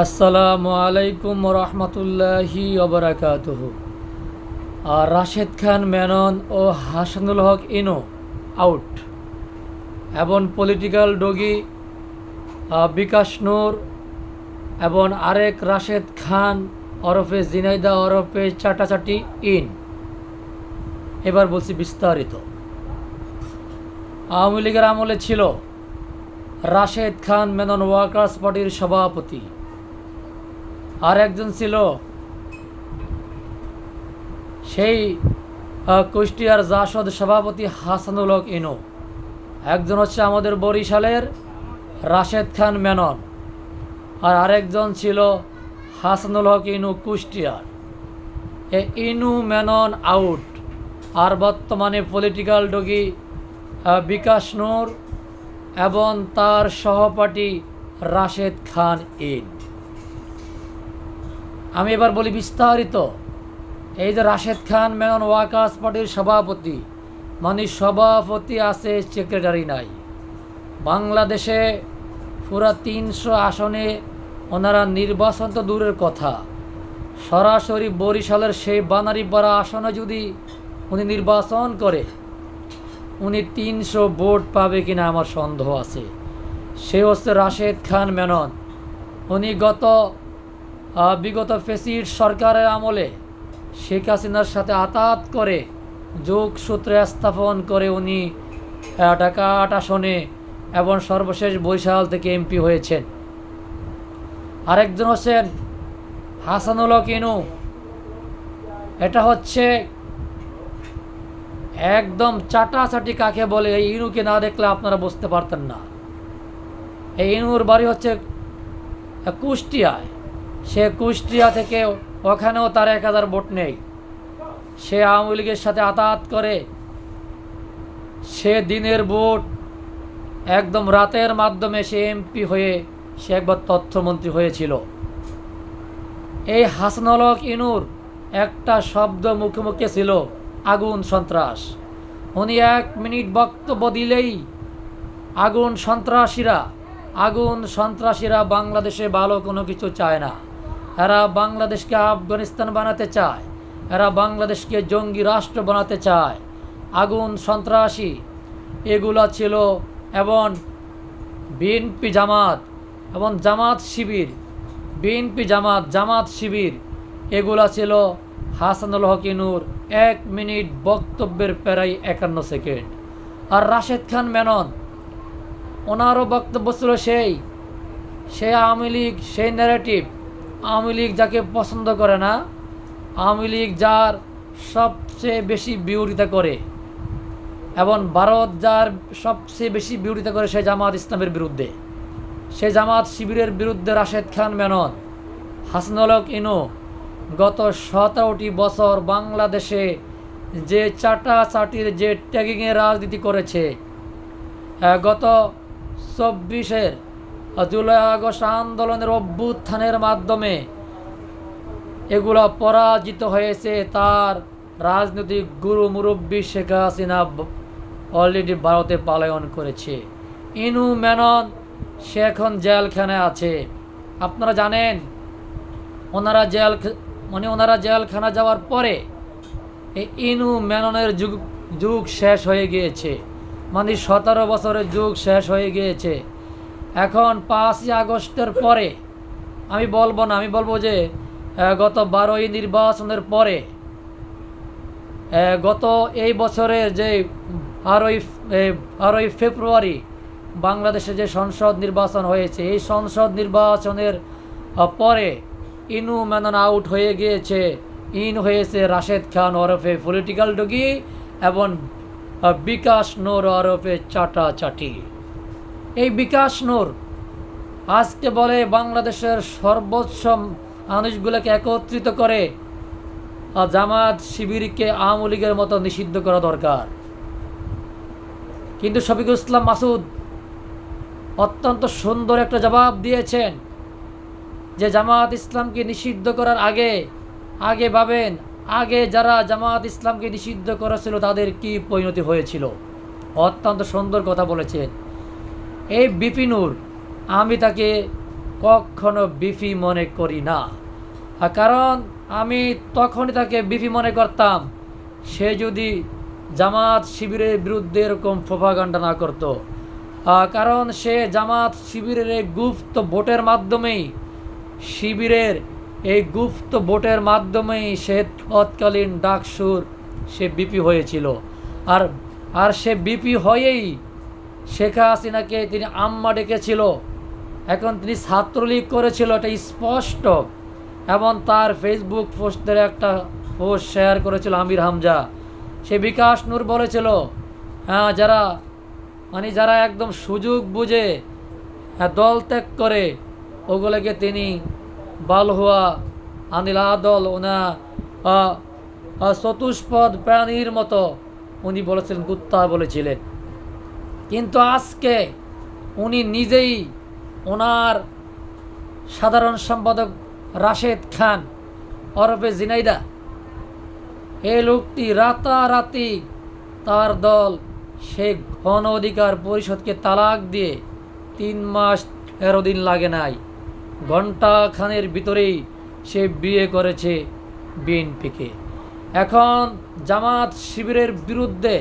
আসসালামু আলাইকুম রহমতুল্লাহি ওবরাকাতুহু। রাশেদ খান মেনন ও হাসানুল হক ইনু আউট এবং পলিটিক্যাল ডগি বিকাশ নূর এবং আরেক রাশেদ খান ওরফে জিনাইদা ওরফে চাটাচাটি ইন। এবার বলছি বিস্তারিত। আওয়ামী লীগের আমলে ছিল রাশেদ খান মেনন ওয়ার্কার্স পার্টির সভাপতি, আর একজন ছিল সেই কুষ্টিয়ার জাসদ সভাপতি হাসানুল হক ইনু, একজন হচ্ছে আমাদের বরিশালের রাশেদ খান মেনন, আর আরেকজন ছিল হাসানুল হক ইনু কুষ্টিয়ার। ইনু মেনন আউট, আর বর্তমানে পলিটিক্যাল ডগি বিকাশ নূর এবং তার সহপাঠী রাশেদ খান ইন। আমি এবার বলি বিস্তারিত। এই যে রাশেদ খান মেনন ওয়ার্কার্স পার্টির সভাপতি, মানে সভাপতি আছে, সেক্রেটারি নাই। বাংলাদেশে পুরা 300 আসনে ওনারা নির্বাচন তো দূরের কথা, সরাসরি বরিশালের সেই বানারীপাড়া আসনে যদি উনি নির্বাচন করে, উনি 300 ভোট পাবে কিনা আমার সন্দেহ আছে। সে হচ্ছে রাশেদ খান মেনন। উনি বিগত ফেসিড সরকারের আমলে শেখ হাসিনার সাথে আতাত করে যোগসূত্রে স্থাপন করে উনি ঢাকা 8 আসনে এবং সর্বশেষ বরিশাল থেকে এমপি হয়েছেন। আরেকজন হচ্ছেন হাসানুল হক ইনু। এটা হচ্ছে একদম চাটাচাটি কাকে বলে, এই ইনুকে না দেখলে আপনারা বুঝতে পারতেন না। এই ইনুর বাড়ি হচ্ছে কুষ্টিয়ায়। সে কুষ্টিয়া থেকে, ওখানেও তার 1000 ভোট নেই। সে আওয়ামী লীগের সাথে আতাত করে সে দিনের ভোট একদম রাতের মাধ্যমে সে এমপি হয়ে সে একবার তথ্যমন্ত্রী হয়েছিল। এই হাসানুল হক ইনুর একটা শব্দ মুখে মুখে ছিল, আগুন সন্ত্রাস। উনি 1 মিনিট বক্তব্য দিলেই আগুন সন্ত্রাসীরা বাংলাদেশে ভালো কোনো কিছু চায় না। এরা বাংলাদেশকে আফগানিস্তান বানাতে চায়, এরা বাংলাদেশকে জঙ্গি রাষ্ট্র বানাতে চায়। আগুন সন্ত্রাসী এগুলা ছিল। এবং বিএনপি জামাত এবং জামাত শিবির, বিএনপি জামাত শিবির এগুলা ছিল হাসানুল হক ইনুর 1 মিনিট বক্তব্যের প্রায় 51 সেকেন্ড। আর রাশেদ খান মেনন, ওনারও বক্তব্য ছিল সেই আওয়ামী লীগ, সেই ন্যারেটিভ। আওয়ামী লীগ যাকে পছন্দ করে না, আওয়ামী লীগ যার সবচেয়ে বেশি বিরোধিতা করে এবং ভারত যার সবচেয়ে বেশি বিরোধিতা করে, সেই জামাত ইসলামের বিরুদ্ধে, সেই জামাত শিবিরের বিরুদ্ধে রাশেদ খান মেনন, হাসানুল হক ইনু গত 17টি বছর বাংলাদেশে যে চাটাচাটির, যে ট্যাগিংয়ের রাজনীতি করেছে, গত 24 জুলাই আগস্ট আন্দোলনের অভ্যুত্থানের মাধ্যমে এগুলো পরাজিত হয়েছে। তার রাজনৈতিক গুরু মুরব্বী শেখ হাসিনা অলরেডি ভারতে পলায়ন করেছে। ইনু মেনন সে এখন জেলখানায় আছে। আপনারা জানেন, ওনারা জেলখানা যাওয়ার পরে এই ইনু মেননের যুগ শেষ হয়ে গিয়েছে, মানে 17 বছরের যুগ শেষ হয়ে গিয়েছে। এখন 5ই আগস্টের পরে আমি বলবো যে গত 12ই নির্বাচনের পরে, গত এই বছরের যে 12ই ফেব্রুয়ারি বাংলাদেশে যে সংসদ নির্বাচন হয়েছে, এই সংসদ নির্বাচনের পরে ইনু মেনন আউট হয়ে গিয়েছে। ইন হয়েছে রাশেদ খান ওরফে পলিটিক্যাল ডগি এবং বিকাশ নূর ওরফে চাটাচাটি। এই বিকাশ নূর আজকে বলে বাংলাদেশের সর্বোচ্চ মানুষগুলোকে একত্রিত করে জামাত শিবিরকে আওয়ামী লীগের মতো নিষিদ্ধ করা দরকার। কিন্তু শফিকুল ইসলাম মাসুদ অত্যন্ত সুন্দর একটা জবাব দিয়েছেন যে জামাত ইসলামকে নিষিদ্ধ করার আগে ভাবেন, আগে যারা জামাত ইসলামকে নিষিদ্ধ করেছিল তাদের কি পরিণতি হয়েছিল। অত্যন্ত সুন্দর কথা বলেছেন এই বিপিনুর। আমি তাকে কখনো বিপি মনে করি না। কারণ আমি তখনই তাকে বিপি মনে করতাম সে যদি জামাত শিবিরের বিরুদ্ধে এরকম প্রোপাগান্ডা না করতো। কারণ সে জামাত শিবিরের এই গুপ্ত ভোটের মাধ্যমেই সে তৎকালীন ডাকসুর সে বিপি হয়েছিল। আর সে বিপি হয়েই শেখ হাসিনাকে তিনি আম্মা ডেকেছিল। এখন তিনি ছাত্রলীগ করেছিল, এটা স্পষ্ট। এবং তার ফেসবুক পোস্টের একটা পোস্ট শেয়ার করেছিল আমির হামজা। সে বিকাশ নূর বলেছিল, যারা একদম সুযোগ বুঝে দল ত্যাগ করে ওগুলোকে তিনি বালহুয়া আনিল আদল ওনা চতুষ্পদ প্রাণীর মতো উনি বলেছিলেন, কুত্তা বলেছিলেন। কিন্তু আজকে উনি নিজেই ওনার সাধারণ সম্পাদক রাশেদ খান ওরফে জিনাইদা, এই লোকটি রাতারাতি তার দল সে গণ অধিকার পরিষদকে তালাক দিয়ে 3 মাস 13 দিন লাগে নাই, ঘণ্টা খানের ভিতরেই সে বিয়ে করেছে বিএনপিকে। এখন জামাত শিবিরের বিরুদ্ধে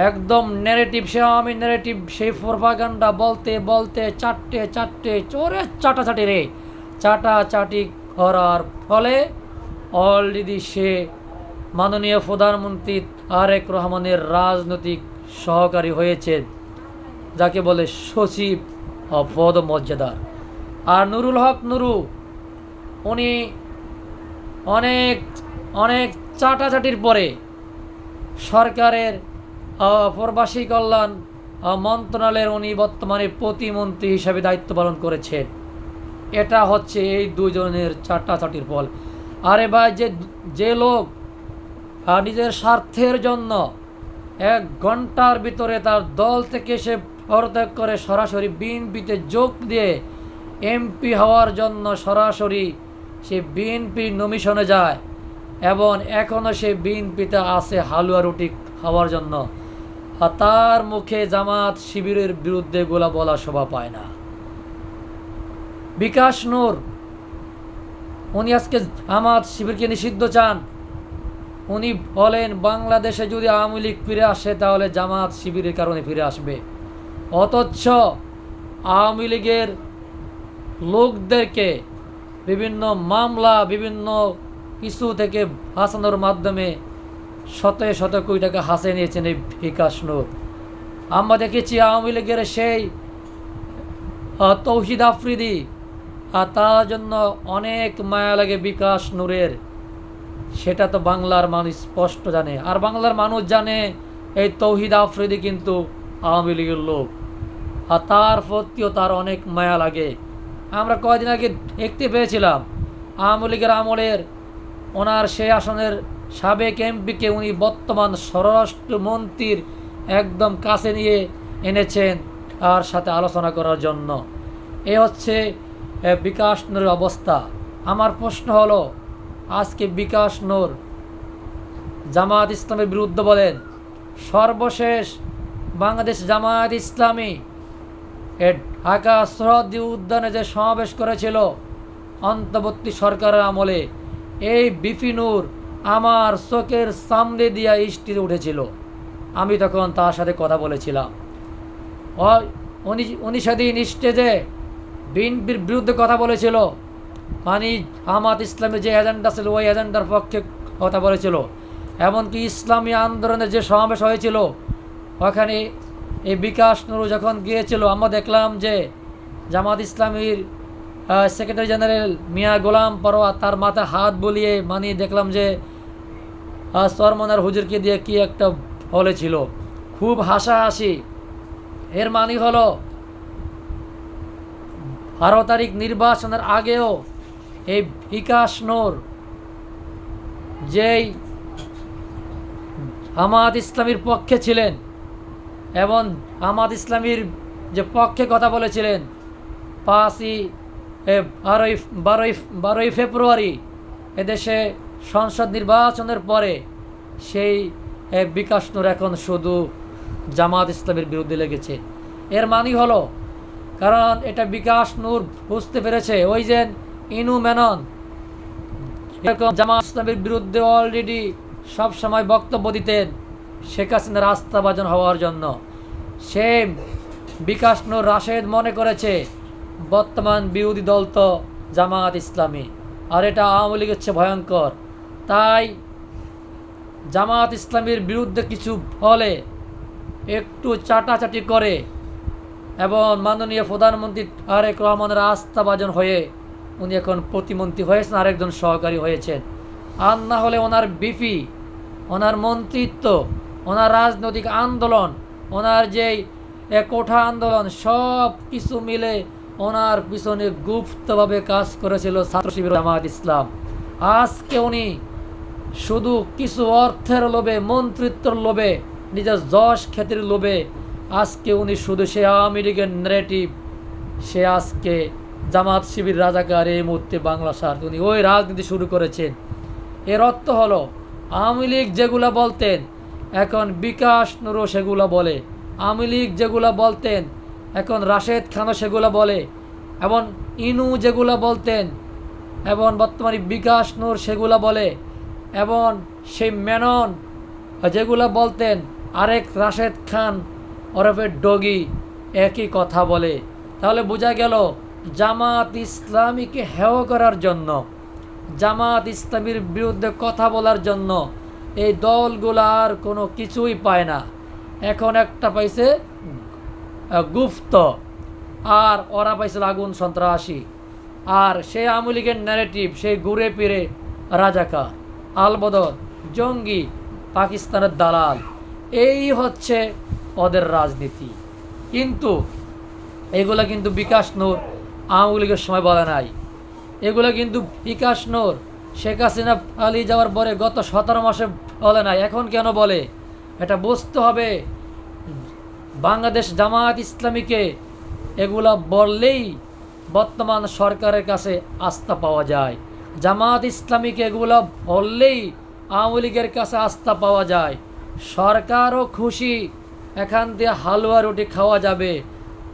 একদম ন্যারেটিভ, সে আওয়ামী ন্যারেটিভ, সেই প্রোপাগান্ডা বলতে বলতে চারটে চোরের চাটাচাটি করার ফলে অলরেডি সে মাননীয় প্রধানমন্ত্রী তারেক রহমানের রাজনৈতিক সহকারী হয়েছে, যাকে বলে সচিব পদমর্যাদার। আর নুরুল হক নুরু, উনি অনেক চাটাচাটির পরে সরকারের প্রবাসী কল্যাণ মন্ত্রণালয়ের উনি বর্তমানে প্রতিমন্ত্রী হিসাবে দায়িত্ব পালন করেছেন। এটা হচ্ছে এই দুজনের চাটাচাটির ফল। আরে ভাই, যে লোক নিজের স্বার্থের জন্য 1 ঘন্টার ভিতরে তার দল থেকে সে পদত্যাগ করে সরাসরি বিএনপিতে যোগ দিয়ে এমপি হওয়ার জন্য সরাসরি সে বিএনপি নমিশনে যায় এবং এখনও সে বিএনপিতে আছে হালুয়া রুটি খাওয়ার জন্য, তার মুখে জামাত শিবিরের বিরুদ্ধে গোলা বলা শোভা পায় না। বিকাশ নূর, উনি আজকে জামাত শিবিরকে নিষিদ্ধ চান। উনি বলেন বাংলাদেশে যদি আওয়ামী লীগ ফিরে আসে তাহলে জামাত শিবিরের কারণে ফিরে আসবে। অথচ আওয়ামী লীগের লোকদেরকে বিভিন্ন মামলা, বিভিন্ন কিছু থেকে হাসানোর মাধ্যমে শত কোটি টাকা হাসিয়ে নিয়েছেন এই বিকাশ নূর। আমরা দেখেছি আওয়ামী লীগের সেই তৌহিদ আফ্রিদি, আর তার জন্য অনেক মায়া লাগে বিকাশ নূরের, সেটা তো বাংলার মানুষ স্পষ্ট জানে। আর বাংলার মানুষ জানে এই তৌহিদ আফ্রিদি কিন্তু আওয়ামী লীগের লোক, আর তার প্রতিও তার অনেক মায়া লাগে। আমরা কয়েকদিন আগে দেখতে পেয়েছিলাম আওয়ামী লীগের আমলের ওনার সেই আসনের সাবেক এমপিকে উনি বর্তমান স্বরাষ্ট্রমন্ত্রীর একদম কাছে নিয়ে এনেছেন তার সাথে আলোচনা করার জন্য। এ হচ্ছে বিকাশ নূরের অবস্থা। আমার প্রশ্ন হলো, আজকে বিকাশ নূর জামায়াত ইসলামের বিরুদ্ধে বলেন, সর্বশেষ বাংলাদেশ জামায়াত ইসলামী ঢাকা সরহদি উদ্যানে যে সমাবেশ করেছিল অন্তর্বর্তী সরকারের আমলে, এই বিপি নূর আমার চোখের সামনে দিয়া স্টেজে উঠেছিল। আমি তখন তার সাথে কথা বলেছিলাম। উনি সেদিন স্টেজে বিএনপির বিরুদ্ধে কথা বলেছিল, মানে জামাত ইসলামের যে এজেন্ডা ছিল ওই এজেন্ডার পক্ষে কথা বলেছিল। এমনকি ইসলামী আন্দোলনের যে সমাবেশ হয়েছিল ওখানে এই বিকাশ নূর যখন গিয়েছিল, আমরা দেখলাম যে জামাত ইসলামীর সেক্রেটারি জেনারেল মিয়া গোলাম পরোয়া তার মাথায় হাত বুলিয়ে দেখলাম যে সরমনার হুজুরকে দিয়ে কি একটা বলেছিল, খুব হাসাহাসি। এর মানে হলো 12 তারিখ নির্বাচনের আগেও এই বিকাশ নূর যেই জামাত ইসলামীর পক্ষে ছিলেন এবং জামাত ইসলামীর যে পক্ষে কথা বলেছিলেন 12ই ফেব্রুয়ারি এদেশে সংসদ নির্বাচনের পরে, সেই বিকাশ নূর এখন শুধু জামাত ইসলামের বিরুদ্ধে লেগেছে। এর মানে হলো কারণ এটা বিকাশ নূর বুঝতে পেরেছে। ওই যে ইনু মেনন এরকম জামাত ইসলামের বিরুদ্ধে অলরেডি সব সময় বক্তব্য দিতেন শেখ হাসিনার আস্থাভাজন হওয়ার জন্য। সে বিকাশ নূর রাশেদ মনে করেছে বর্তমান বিরোধী দল তো জামাত ইসলামী, আর এটা আওয়ামী লীগের চেয়ে ভয়ঙ্কর। তাই জামাত ইসলামীর বিরুদ্ধে কিছু বলে একটু চাটাচাটি করে এবং মাননীয় প্রধানমন্ত্রী তারেক রহমানের আস্থাভাজন হয়ে উনি এখন প্রতিমন্ত্রী হয়েছেন, আরেকজন সহকারী হয়েছেন। আর না হলে ওনার বিপি, ওনার মন্ত্রিত্ব, ওনার রাজনৈতিক আন্দোলন, ওনার যেই কোঠা আন্দোলন সব কিছু মিলে ওনার পিছনে গুপ্তভাবে কাজ করেছিল ছাত্র শিবির জামাত ইসলাম। আজকে উনি শুধু কিছু অর্থের লোভে, মন্ত্রিত্বর লোভে, নিজের যশ খ্যাতির লোভে আজকে উনি শুধু সে আওয়ামী লীগের ন্যারেটিভ, সে আজকে জামাত শিবির রাজাকার এই মুহূর্তে বাংলা স্বার্থ, উনি ওই রাজনীতি শুরু করেছেন। এর অর্থ হলো আওয়ামী লীগ যেগুলো বলতেন এখন বিকাশ নূরও সেগুলো বলে, আওয়ামী লীগ যেগুলো বলতেন এখন রাশেদ খানও সেগুলো বলে, এবং ইনু যেগুলো বলতেন এবং বর্তমানে বিকাশ নূর সেগুলো বলে, এবং সেই মেনন যেগুলো বলতেন আরেক রাশেদ খান ওরফে ডগি একই কথা বলে। তাহলে বোঝা গেল জামাত ইসলামীকে হেয় করার জন্য, জামাত ইসলামীর বিরুদ্ধে কথা বলার জন্য এই দলগুলো আর কোনো কিছুই পায় না। এখন একটা পাইছে গুপ্ত, আর ওরা পাইছিল আগুন সন্ত্রাসী, আর সেই আওয়ামী লীগের ন্যারেটিভ সেই ঘুরে ফিরে রাজাকার, আলবদর, জঙ্গি, পাকিস্তানের দালাল, এই হচ্ছে ওদের রাজনীতি। কিন্তু এগুলো কিন্তু বিকাশ নূর আওয়ামী লীগের সময় বলে নাই। এগুলো কিন্তু বিকাশ নূর শেখ হাসিনা পালিয়ে যাওয়ার পরে গত 17 মাসে বলে নাই। এখন কেন বলে? এটা বুঝতে হবে। বাংলাদেশ জামায়াত ইসলামীকে এগুলা বললেই বর্তমান সরকারের কাছে আস্থা পাওয়া যায়। জামায়াত ইসলামীকে এগুলো বললেই আওয়ামী লীগের কাছে আস্থা পাওয়া যায়। সরকারও খুশি, এখান দিয়ে হালুয়া রুটি খাওয়া যাবে।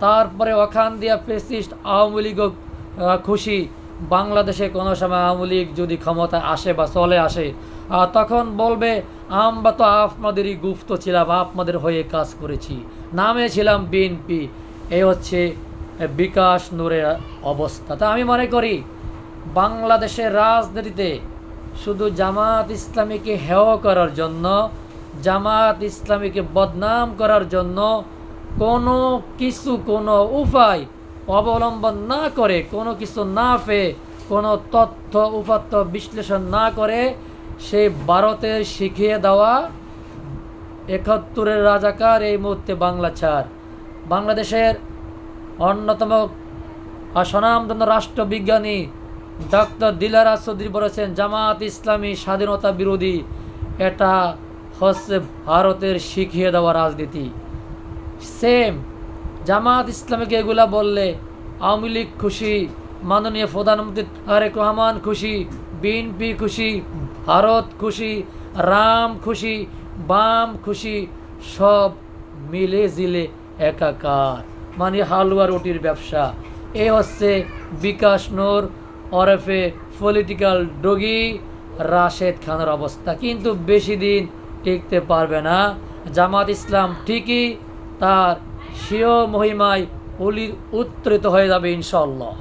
তারপরে ওখান দিয়ে ফ্যাসিস্ট আওয়ামী লীগও খুশি, বাংলাদেশে কোনো সময় আওয়ামী লীগ যদি ক্ষমতা আসে বা চলে আসে তখন বলবে আমরা তো আপনাদেরই গুপ্ত ছিলাম, আপনাদের হয়ে কাজ করেছি, নামে ছিলাম বিএনপি। এই হচ্ছে বিকাশ নূরের অবস্থা। তা আমি মনে করি বাংলাদেশের রাজনীতিতে শুধু জামাত ইসলামীকে হেয় করার জন্য, জামাত ইসলামীকে বদনাম করার জন্য কোনো কিছু, কোনো উপায় অবলম্বন না করে, কোনো কিছু না পেয়ে, কোনো তথ্য উপাত্ত বিশ্লেষণ না করে সেই ভারতের শিখিয়ে দেওয়া ৭১-এর রাজাকার এই মুহূর্তে বাংলা ছাড়। বাংলাদেশের অন্যতম স্বনামধন্য রাষ্ট্রবিজ্ঞানী ডক্টর দিলারা চৌধুরী বলেছেন জামাত ইসলামী স্বাধীনতা বিরোধী। এটা হচ্ছে ভারতের শিখিয়ে দেওয়া রাজনীতি। সেম জামাত ইসলামীকে এগুলা বললে আওয়ামী লীগ খুশি, মাননীয় প্রধানমন্ত্রী তারেক রহমান খুশি, বিএনপি খুশি, ভারত খুশি, রাম খুশি, বাম খুশি, সব মিলে জিলে একাকার, মানে হালুয়া রুটির ব্যবসা। এই হচ্ছে বিকাশ নূর ওরফে পলিটিক্যাল ডগি রাশেদ খানের অবস্থা। কিন্তু বেশি দিন টিকতে পারবে না। জামাত ইসলাম ঠিকই তার স্বীয় মহিমায় উত্তরিত হয়ে যাবে ইনশাআল্লাহ।